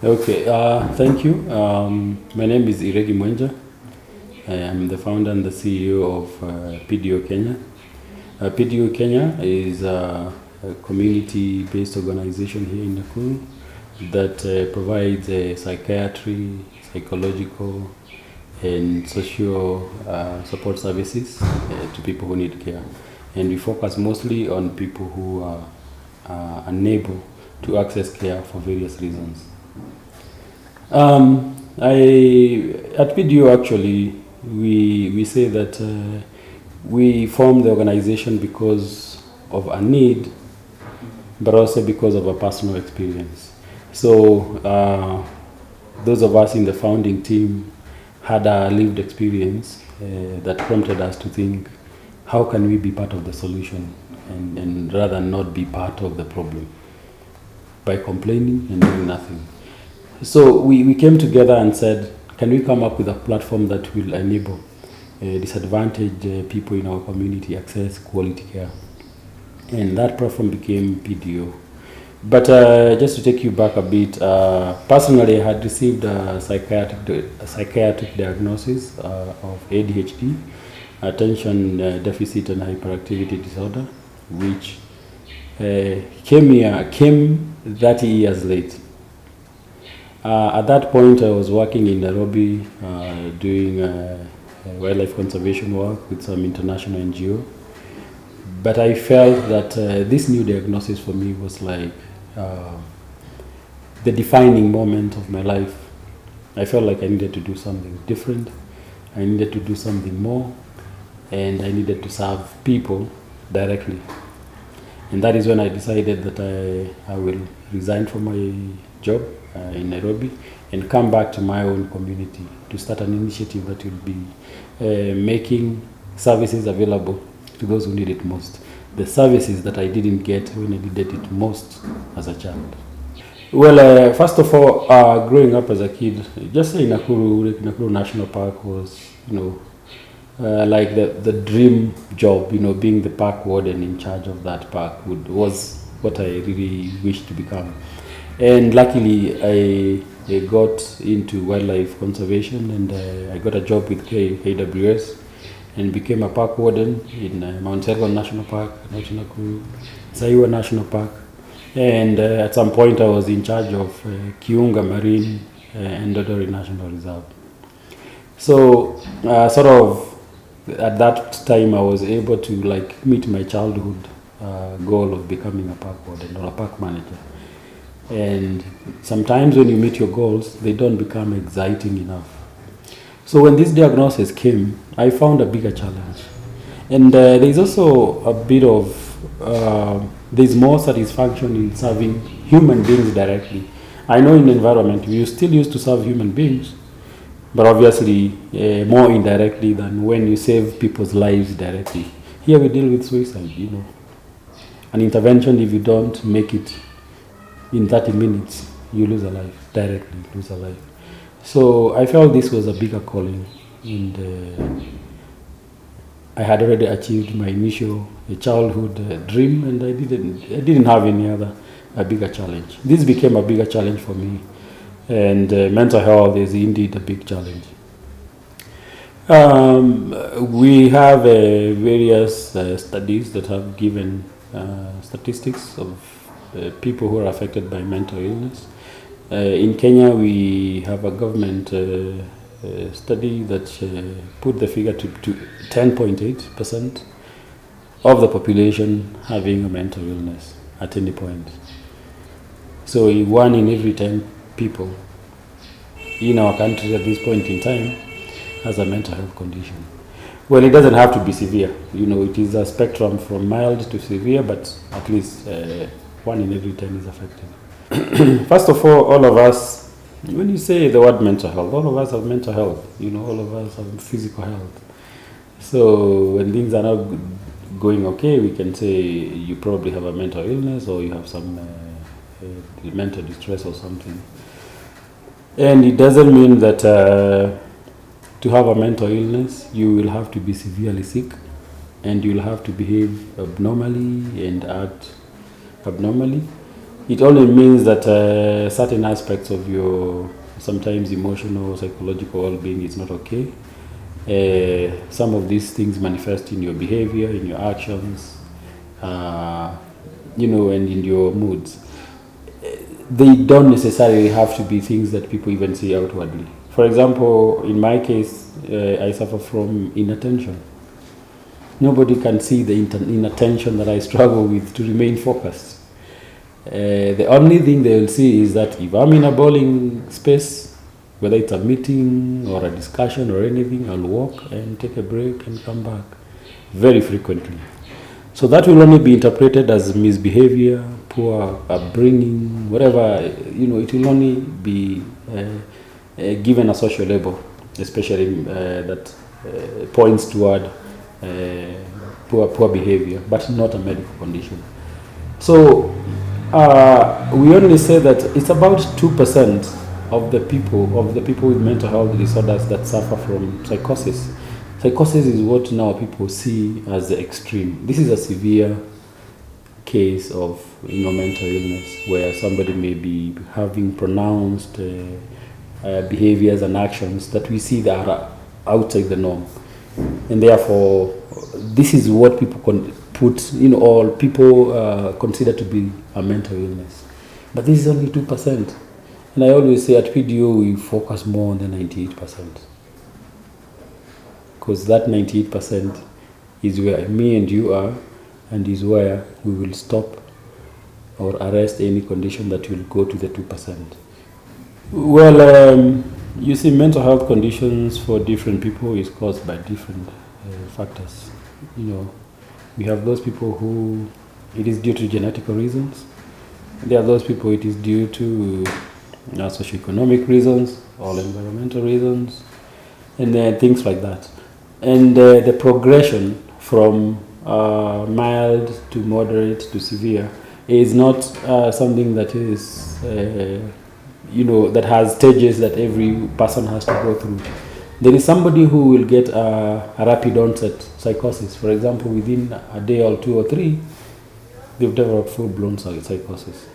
Okay, thank you. My name is Iregi MWENJA. I am the founder and the CEO of PDO Kenya. PDO Kenya is a community-based organization here in Nakuru that provides psychiatry, psychological, and social support services to people who need care. And we focus mostly on people who are unable to access care for various reasons. At PDO actually, we say that we formed the organization because of a need, but also because of a personal experience. So those of us in the founding team had a lived experience that prompted us to think, how can we be part of the solution and rather not be part of the problem by complaining and doing nothing. So we came together and said, can we come up with a platform that will enable disadvantaged people in our community access quality care? And that platform became PDO. But just to take you back a bit, personally I had received a psychiatric diagnosis of ADHD, attention deficit and hyperactivity disorder, which came 30 years late. At that point, I was working in Nairobi doing wildlife conservation work with some international NGO. But I felt that this new diagnosis for me was like the defining moment of my life. I felt like I needed to do something different. I needed to do something more. And I needed to serve people directly. And that is when I decided that I will resign from my job in Nairobi and come back to my own community to start an initiative that will be making services available to those who need it most. The services that I didn't get when I needed it most as a child. Well, first of all, growing up as a kid, just say Nakuru National Park was, like the dream job, being the park warden in charge of that park was what I really wished to become. And luckily, I got into wildlife conservation and I got a job with KWS and became a park warden in Mount Elgon National Park, Nakuru, Saiwa National Park. And at some point, I was in charge of Kiunga Marine and Dodori National Reserve. So sort of at that time, I was able to meet my childhood goal of becoming a park warden or a park manager. And sometimes when you meet your goals, they don't become exciting enough. So when this diagnosis came, I found a bigger challenge. And there's also a bit of, there's more satisfaction in serving human beings directly. I know in the environment, we still used to serve human beings, but obviously more indirectly than when you save people's lives directly. Here we deal with suicide, An intervention, if you don't make it in 30 minutes, you lose a life, directly lose a life. So I felt this was a bigger calling, and I had already achieved my initial childhood dream, and I didn't have any other bigger challenge. This became a bigger challenge for me, and mental health is indeed a big challenge. We have various studies that have given statistics of people who are affected by mental illness. In Kenya, we have a government study that put the figure to 10.8% of the population having a mental illness at any point. So 1 in every 10 people in our country at this point in time has a mental health condition. Well, it doesn't have to be severe. It is a spectrum from mild to severe, but at least 1 in every 10 is affected. First of all of us, when you say the word mental health, all of us have mental health. All of us have physical health. So when things are not going okay, we can say you probably have a mental illness or you have some mental distress or something. And it doesn't mean that to have a mental illness, you will have to be severely sick and you'll have to behave abnormally and act abnormally. it only means that certain aspects of your sometimes emotional, psychological well-being is not okay. Some of these things manifest in your behavior, in your actions, and in your moods. They don't necessarily have to be things that people even say outwardly. For example, in my case, I suffer from inattention. Nobody can see the inattention that I struggle with to remain focused. The only thing they will see is that if I'm in a bowling space, whether it's a meeting or a discussion or anything, I'll walk and take a break and come back very frequently. So that will only be interpreted as misbehavior, poor upbringing, whatever, it will only be given a social label, especially that points toward poor behavior, but not a medical condition. So we only say that it's about 2% of the people with mental health disorders that suffer from psychosis. Psychosis is what now people see as the extreme. This is a severe case of mental illness where somebody may be having pronounced behaviors and actions that we see that are outside the norm, and therefore this is what people consider to be a mental illness. But this is only 2%. And I always say at PDO we focus more on the 98%. Because that 98% is where me and you are, and is where we will stop or arrest any condition that will go to the 2%. Well, you see, mental health conditions for different people is caused by different factors. We have those people who it is due to genetic reasons. There are those people it is due to socioeconomic reasons or environmental reasons, and things like that. And the progression from mild to moderate to severe is not something that is, that has stages that every person has to go through. There is somebody who will get a rapid onset psychosis. For example, within a day or 2 or 3, they've developed full-blown psychosis.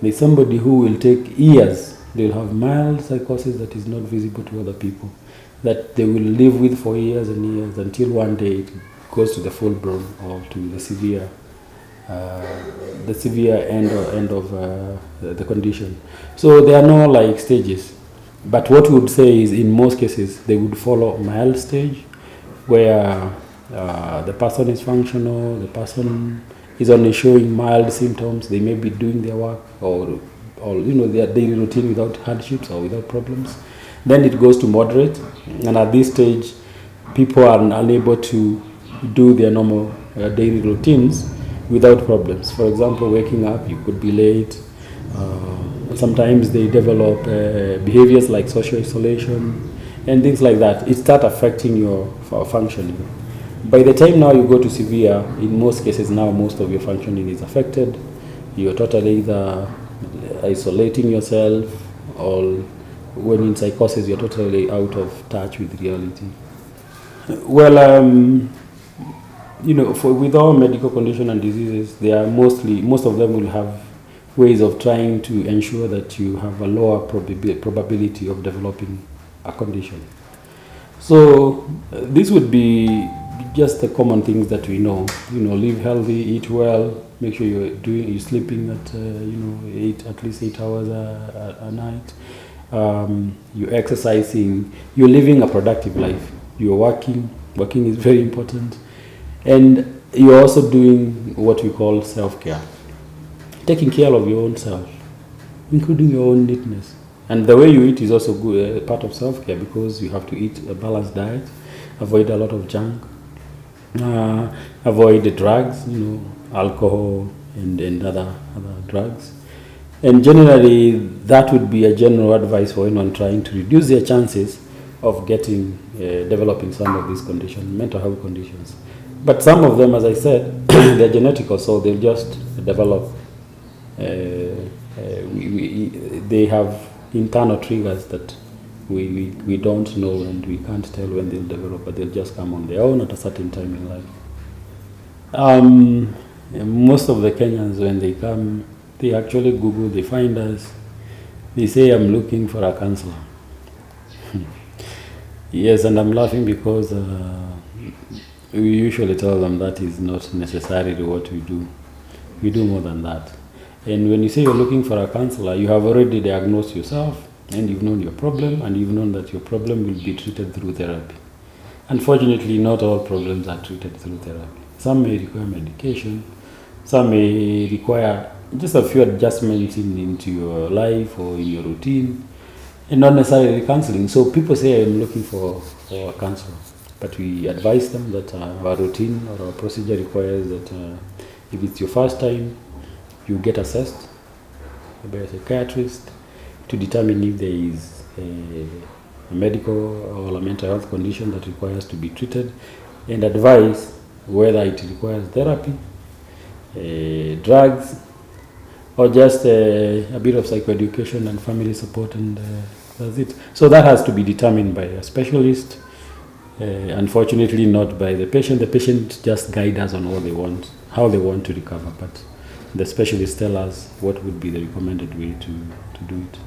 There's somebody who will take years. They'll have mild psychosis that is not visible to other people, that they will live with for years and years until one day it goes to the full-blown or to the severe end of the condition. So there are no stages. But what we would say is, in most cases, they would follow a mild stage where the person is functional, the person is only showing mild symptoms, they may be doing their work or their daily routine without hardships or without problems. Then it goes to moderate, and at this stage, people are unable to do their normal daily routines without problems. For example, waking up, you could be late. Sometimes they develop behaviors like social isolation and things like that. It starts affecting your functioning. By the time now you go to severe, in most cases now most of your functioning is affected. You're totally either isolating yourself, or when in psychosis you're totally out of touch with reality. Well, with all medical conditions and diseases, they are most of them will have ways of trying to ensure that you have a lower probability of developing a condition. So this would be just the common things that we know. Live healthy, eat well, make sure you're sleeping at at least 8 hours a night. You're exercising, you're living a productive life. You're working. Working is very important, and you're also doing what we call self-care. Taking care of your own self, including your own neatness. And the way you eat is also good, part of self-care, because you have to eat a balanced diet, avoid a lot of junk, avoid the drugs, alcohol and other drugs. And generally, that would be a general advice for anyone trying to reduce their chances of developing some of these conditions, mental health conditions. But some of them, as I said, they're genetical, so they'll just develop. They have internal triggers that we don't know, and we can't tell when they'll develop, but they'll just come on their own at a certain time in life. Most of the Kenyans, when they come They actually Google, they find us, they say, I'm looking for a counselor. Yes, and I'm laughing because we usually tell them that is not necessarily what we do. We do more than that. And when you say you're looking for a counselor, you have already diagnosed yourself, and you've known your problem, and you've known that your problem will be treated through therapy. Unfortunately, not all problems are treated through therapy. Some may require medication, some may require just a few adjustments into your life or in your routine, and not necessarily counseling. So people say, I'm looking for a counselor, but we advise them that our routine or our procedure requires that if it's your first time, you get assessed by a psychiatrist to determine if there is a medical or a mental health condition that requires to be treated, and advise whether it requires therapy, drugs, or just a bit of psychoeducation and family support, and that's it. So that has to be determined by a specialist, unfortunately not by the patient. The patient just guides us on what they want, how they want to recover, but the specialists tell us what would be the recommended way to do it.